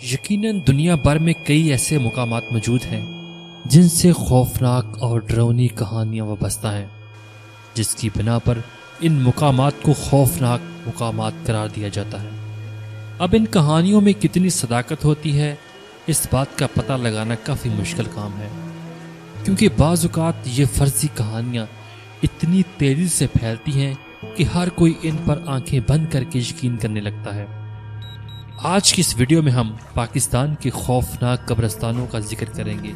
یقیناً دنیا بھر میں کئی ایسے مقامات موجود ہیں جن سے خوفناک اور ڈراؤنی کہانیاں وابستہ ہیں، جس کی بنا پر ان مقامات کو خوفناک مقامات قرار دیا جاتا ہے۔ اب ان کہانیوں میں کتنی صداقت ہوتی ہے، اس بات کا پتہ لگانا کافی مشکل کام ہے، کیونکہ بعض اوقات یہ فرضی کہانیاں اتنی تیزی سے پھیلتی ہیں کہ ہر کوئی ان پر آنکھیں بند کر کے یقین کرنے لگتا ہے۔ آج کی اس ویڈیو میں ہم پاکستان کے خوفناک قبرستانوں کا ذکر کریں گے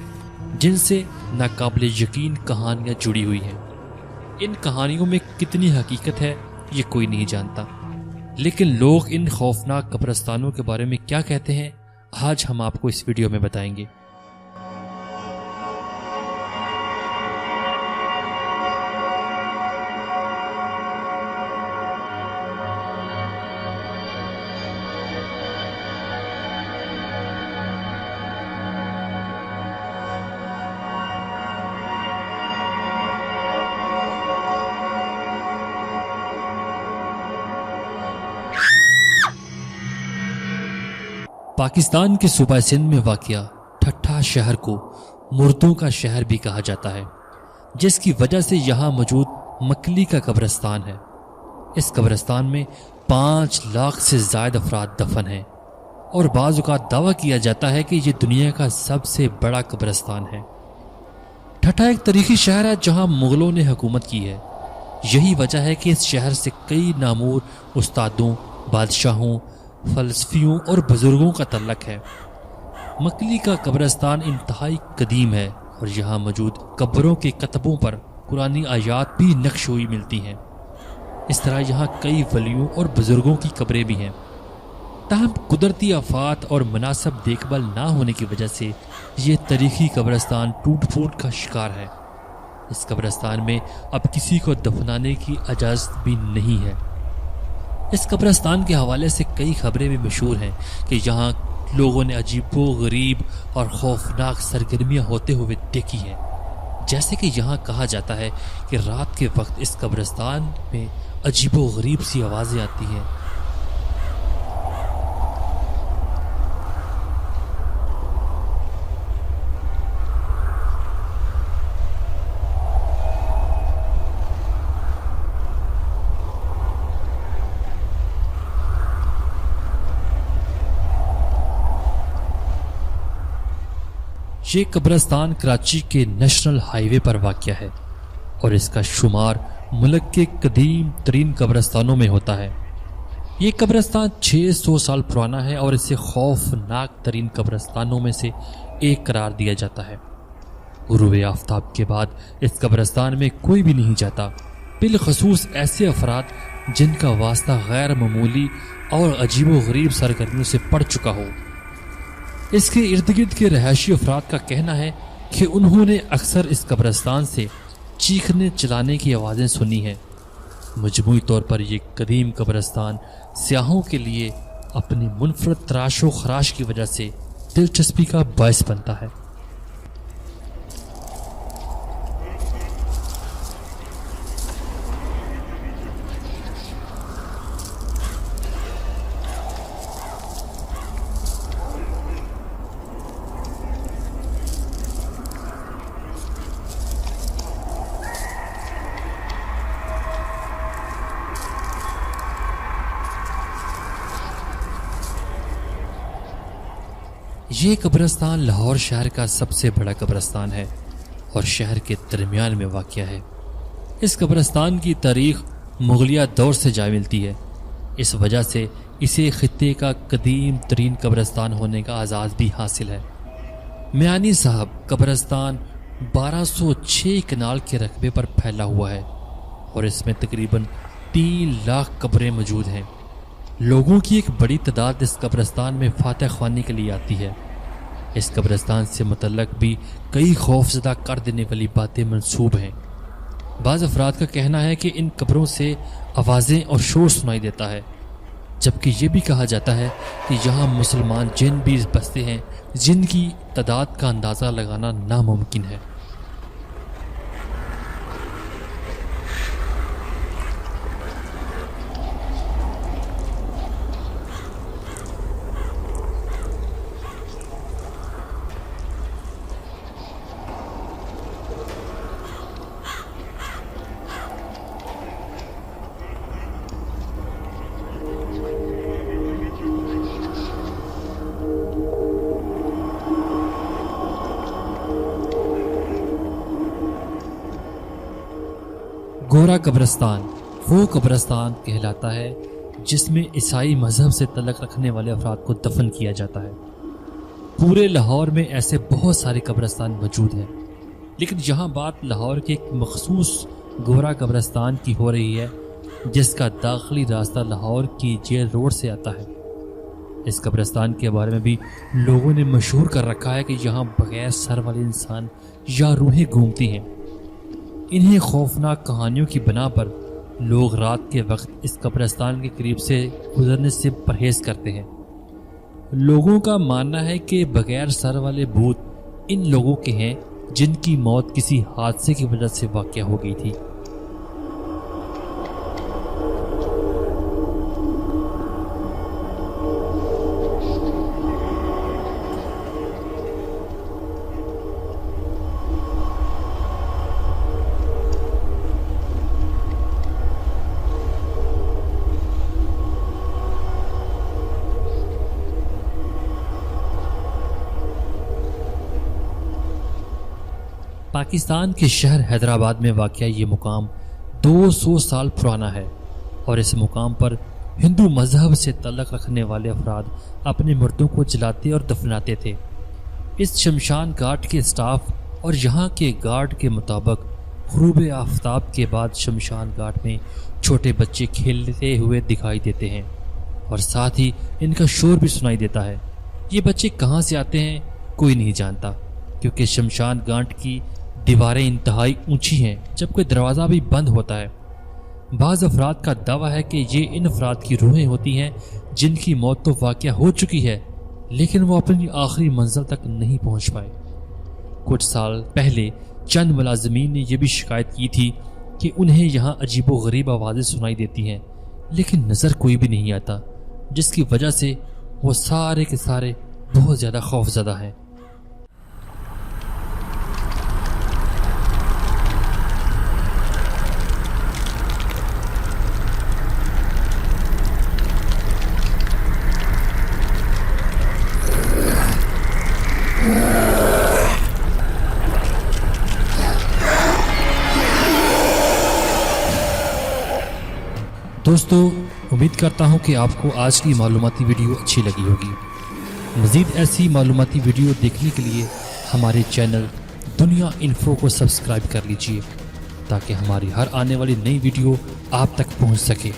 جن سے ناقابل یقین کہانیاں جڑی ہوئی ہیں۔ ان کہانیوں میں کتنی حقیقت ہے یہ کوئی نہیں جانتا، لیکن لوگ ان خوفناک قبرستانوں کے بارے میں کیا کہتے ہیں آج ہم آپ کو اس ویڈیو میں بتائیں گے۔ پاکستان کے صوبہ سندھ میں واقع ٹھٹھہ شہر کو مردوں کا شہر بھی کہا جاتا ہے، جس کی وجہ سے یہاں موجود مکلی کا قبرستان ہے۔ اس قبرستان میں 5 لاکھ سے زائد افراد دفن ہیں اور بعض اوقات دعویٰ کیا جاتا ہے کہ یہ دنیا کا سب سے بڑا قبرستان ہے۔ ٹھٹھہ ایک تاریخی شہر ہے جہاں مغلوں نے حکومت کی ہے۔ یہی وجہ ہے کہ اس شہر سے کئی نامور استادوں، بادشاہوں، فلسفیوں اور بزرگوں کا تعلق ہے۔ مکلی کا قبرستان انتہائی قدیم ہے اور یہاں موجود قبروں کے کتبوں پر قرآنی آیات بھی نقش ہوئی ملتی ہیں۔ اس طرح یہاں کئی ولیوں اور بزرگوں کی قبریں بھی ہیں۔ تاہم قدرتی آفات اور مناسب دیکھ بھال نہ ہونے کی وجہ سے یہ تاریخی قبرستان ٹوٹ پھوٹ کا شکار ہے۔ اس قبرستان میں اب کسی کو دفنانے کی اجازت بھی نہیں ہے۔ اس قبرستان کے حوالے سے کئی خبریں بھی مشہور ہیں کہ یہاں لوگوں نے عجیب و غریب اور خوفناک سرگرمیاں ہوتے ہوئے دیکھی ہیں، جیسے کہ یہاں کہا جاتا ہے کہ رات کے وقت اس قبرستان میں عجیب و غریب سی آوازیں آتی ہیں۔ یہ قبرستان کراچی کے نیشنل ہائی وے پر واقع ہے اور اس کا شمار ملک کے قدیم ترین قبرستانوں میں ہوتا ہے۔ یہ قبرستان 600 سال پرانا ہے اور اسے خوفناک ترین قبرستانوں میں سے ایک قرار دیا جاتا ہے۔ غروب آفتاب کے بعد اس قبرستان میں کوئی بھی نہیں جاتا، بالخصوص ایسے افراد جن کا واسطہ غیر معمولی اور عجیب و غریب سرگرمیوں سے پڑ چکا ہو۔ اس کے ارد گرد کے رہائشی افراد کا کہنا ہے کہ انہوں نے اکثر اس قبرستان سے چیخنے چلانے کی آوازیں سنی ہیں۔ مجموعی طور پر یہ قدیم قبرستان سیاحوں کے لیے اپنی منفرد تراش و خراش کی وجہ سے دلچسپی کا باعث بنتا ہے۔ یہ قبرستان لاہور شہر کا سب سے بڑا قبرستان ہے اور شہر کے درمیان میں واقع ہے۔ اس قبرستان کی تاریخ مغلیہ دور سے جا ملتی ہے، اس وجہ سے اسے خطے کا قدیم ترین قبرستان ہونے کا اعزاز بھی حاصل ہے۔ میانی صاحب قبرستان 1206 کنال کے رقبے پر پھیلا ہوا ہے اور اس میں تقریباً 3 لاکھ قبریں موجود ہیں۔ لوگوں کی ایک بڑی تعداد اس قبرستان میں فاتح خوانی کے لیے آتی ہے۔ اس قبرستان سے متعلق بھی کئی خوفزدہ کر دینے والی باتیں منسوب ہیں۔ بعض افراد کا کہنا ہے کہ ان قبروں سے آوازیں اور شور سنائی دیتا ہے، جبکہ یہ بھی کہا جاتا ہے کہ یہاں مسلمان جن بھی بستے ہیں جن کی تعداد کا اندازہ لگانا ناممکن ہے۔ گورا قبرستان وہ قبرستان کہلاتا ہے جس میں عیسائی مذہب سے تعلق رکھنے والے افراد کو دفن کیا جاتا ہے۔ پورے لاہور میں ایسے بہت سارے قبرستان موجود ہیں، لیکن یہاں بات لاہور کے ایک مخصوص گورا قبرستان کی ہو رہی ہے جس کا داخلی راستہ لاہور کی جیل روڈ سے آتا ہے۔ اس قبرستان کے بارے میں بھی لوگوں نے مشہور کر رکھا ہے کہ یہاں بغیر سر والے انسان یا روحیں گھومتی ہیں۔ انہیں خوفناک کہانیوں کی بنا پر لوگ رات کے وقت اس قبرستان کے قریب سے گزرنے سے پرہیز کرتے ہیں۔ لوگوں کا ماننا ہے کہ بغیر سر والے بھوت ان لوگوں کے ہیں جن کی موت کسی حادثے کی وجہ سے واقع ہو گئی تھی۔ پاکستان کے شہر حیدرآباد میں واقع یہ مقام 200 سال پرانا ہے اور اس مقام پر ہندو مذہب سے تعلق رکھنے والے افراد اپنے مردوں کو جلاتے اور دفناتے تھے۔ اس شمشان گھاٹ کے سٹاف اور یہاں کے گارڈ کے مطابق غروب آفتاب کے بعد شمشان گھاٹ میں چھوٹے بچے کھیلتے ہوئے دکھائی دیتے ہیں اور ساتھ ہی ان کا شور بھی سنائی دیتا ہے۔ یہ بچے کہاں سے آتے ہیں کوئی نہیں جانتا، کیونکہ شمشان گھاٹ کی دیواریں انتہائی اونچی ہیں جبکہ دروازہ بھی بند ہوتا ہے۔ بعض افراد کا دعویٰ ہے کہ یہ ان افراد کی روحیں ہوتی ہیں جن کی موت تو واقع ہو چکی ہے لیکن وہ اپنی آخری منزل تک نہیں پہنچ پائے۔ کچھ سال پہلے چند ملازمین نے یہ بھی شکایت کی تھی کہ انہیں یہاں عجیب و غریب آوازیں سنائی دیتی ہیں لیکن نظر کوئی بھی نہیں آتا، جس کی وجہ سے وہ سارے کے سارے بہت زیادہ خوف زدہ ہیں۔ دوستو، امید کرتا ہوں کہ آپ کو آج کی معلوماتی ویڈیو اچھی لگی ہوگی۔ مزید ایسی معلوماتی ویڈیو دیکھنے کے لیے ہمارے چینل دنیا انفو کو سبسکرائب کر لیجئے تاکہ ہماری ہر آنے والی نئی ویڈیو آپ تک پہنچ سکے۔